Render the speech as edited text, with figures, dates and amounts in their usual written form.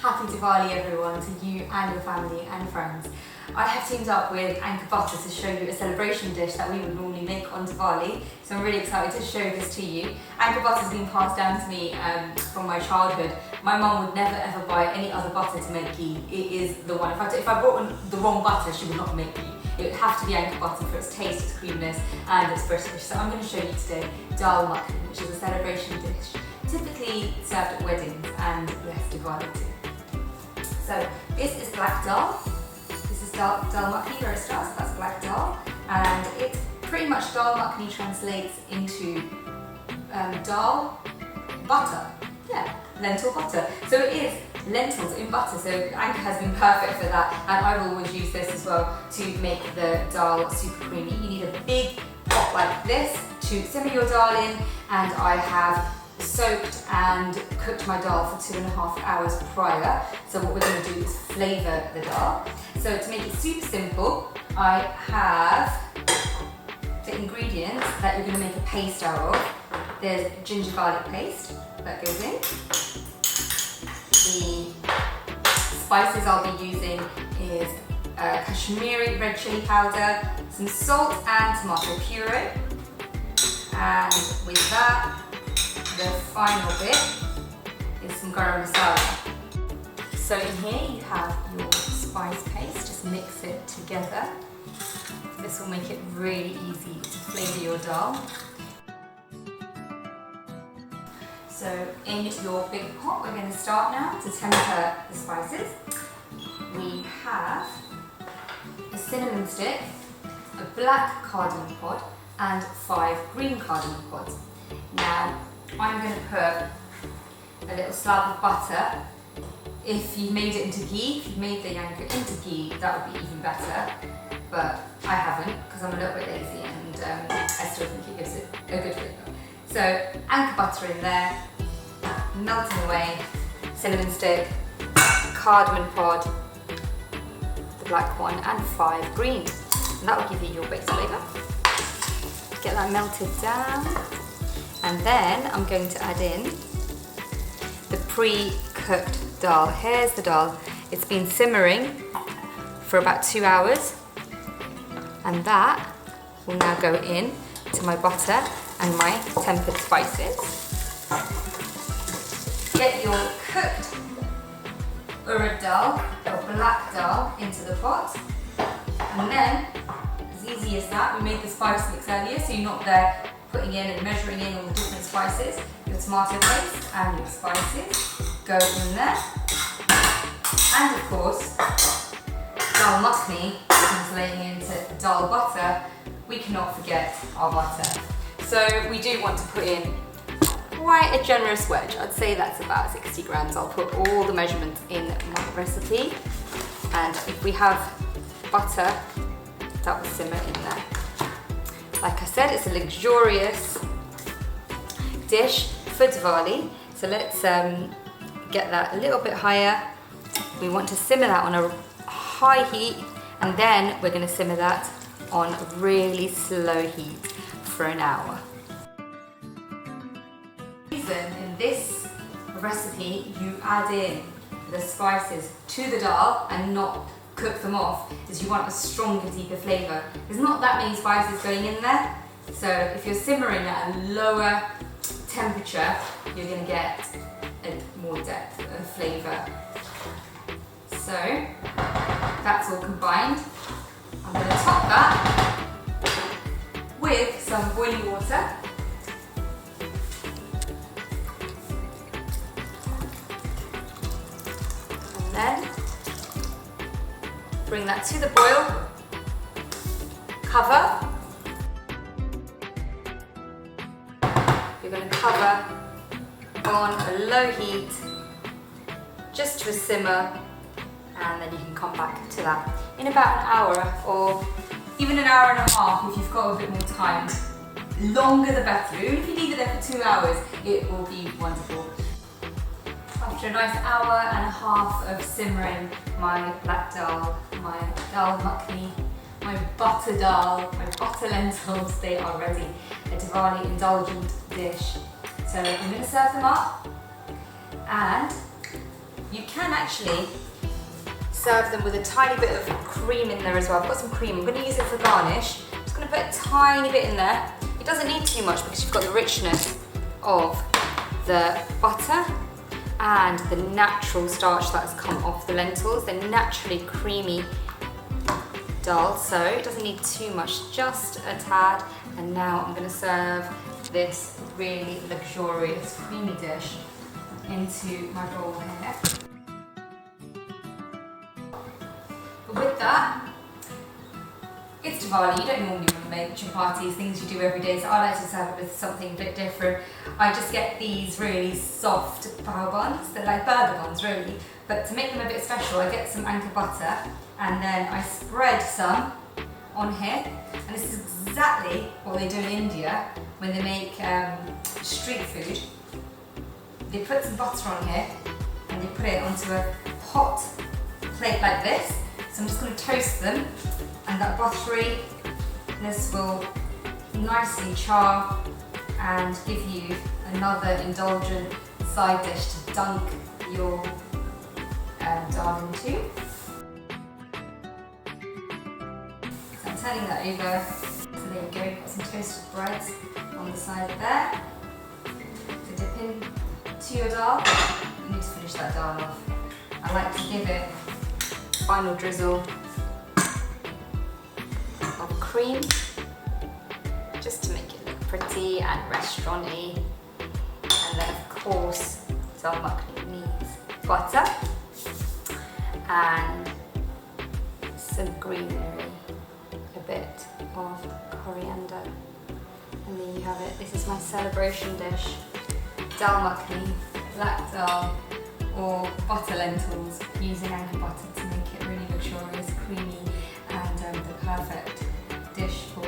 Happy Diwali everyone to you and your family and friends. I have teamed up with Anchor Butter to show you a celebration dish that we would normally make on Diwali, so I'm really excited to show this to you. Anchor Butter has been passed down to me from my childhood. My mum would never ever buy any other butter to make ghee. It is the one. In fact, if I brought the wrong butter, she would not make ghee. It would have to be Anchor Butter for its taste, its creaminess and its British. So I'm going to show you today Dhal Makhani, which is a celebration dish typically served at weddings and yes, Diwali too. So this is black dal. This is Dhal Makhani where it starts, that's black dal. And it pretty much Dhal Makhani translates into dal butter. Yeah, lentil butter. So it is lentils in butter, so Anchor has been perfect for that, and I will always use this as well to make the dal super creamy. You need a big pot like this to simmer your dal in, and I have soaked and cooked my dal for 2.5 hours prior. So what we're going to do is flavour the dal. So to make it super simple, I have the ingredients that you're going to make a paste out of. There's ginger garlic paste that goes in. The spices I'll be using is Kashmiri red chilli powder, some salt and tomato puree, and with that, the final bit is some Garam Masala. So in here you have your spice paste, just mix it together. This will make it really easy to flavour your dal. So in your big pot, we're going to start now to temper the spices. We have a cinnamon stick, a black cardamom pod, and 5 green cardamom pods. Now, I'm going to put a little slab of butter. If you've made it into ghee, if you've made the yanka into ghee, that would be even better. But I haven't, because I'm a little bit lazy and I still think it gives it a good flavour. So, Anchor Butter in there, melting away, cinnamon stick, cardamom pod, the black one, and 5 green. And that will give you your base flavour. Get that melted down. And then I'm going to add in the pre-cooked dal. Here's the dal. It's been simmering for about 2 hours. And that will now go in to my butter and my tempered spices. Get your cooked Urad dal or black dal into the pot, and then, as easy as that, we made the spice mix earlier, so you're not there putting in and measuring in all the different spices. Your tomato paste and your spices go in there, and of course, Dhal Makhani translating into dal butter. We cannot forget our butter. So we do want to put in quite a generous wedge. I'd say that's about 60 grams. I'll put all the measurements in my recipe. And if we have butter, that will simmer in there. Like I said, it's a luxurious dish for Diwali. So let's get that a little bit higher. We want to simmer that on a high heat, and then we're going to simmer that on a really slow heat for an hour. The reason in this recipe you add in the spices to the dal and not cook them off is you want a stronger, deeper flavour. There's not that many spices going in there, so if you're simmering at a lower temperature, you're going to get a more depth of flavour. So that's all combined. I'm going to top that with some boiling water. And then bring that to the boil. Cover. You're going to cover on a low heat just to a simmer, and then you can come back to that in about an hour or even an hour and a half if you've got a bit more time. Longer the better. Even if you leave it there for 2 hours, it will be wonderful. After a nice hour and a half of simmering, my black dal, my Dhal Makhani, my butter dal, my butter lentils, they are ready. A Diwali indulgent dish. So I'm going to serve them up, and You can actually serve them with a tiny bit of cream in there as well. I've got some cream, I'm going to use it for garnish. I'm just going to put a tiny bit in there. It doesn't need too much because you've got the richness of the butter and the natural starch that has come off the lentils. They're naturally creamy dal, so it doesn't need too much, just a tad. And now I'm going to serve this really luxurious creamy dish into my bowl here. But with that, it's Diwali. You don't normally make chapatis, things you do every day, so I like to serve it with something a bit different. I just get these really soft pav buns. They're like burger buns really, but to make them a bit special I get some anchor butter and then I spread some on here, and this is exactly what they do in India when they make street food. They put some butter on here and they put it onto a hot plate like this. So I'm just going to toast them, and that butteriness will nicely char and give you another indulgent side dish to dunk your dal into. So I'm turning that over. So there you go, you've got some toasted breads on the side there to dip in to your dal. You need to finish that dal off. I like to give it final drizzle of cream just to make it look pretty and restaurant-y. And then of course Dhal Makhani needs butter and some greenery, a bit of coriander, and there you have it. This is my celebration dish, Dhal Makhani, black dal or butter lentils using anchor butter to make it really luxurious, creamy, and the perfect dish for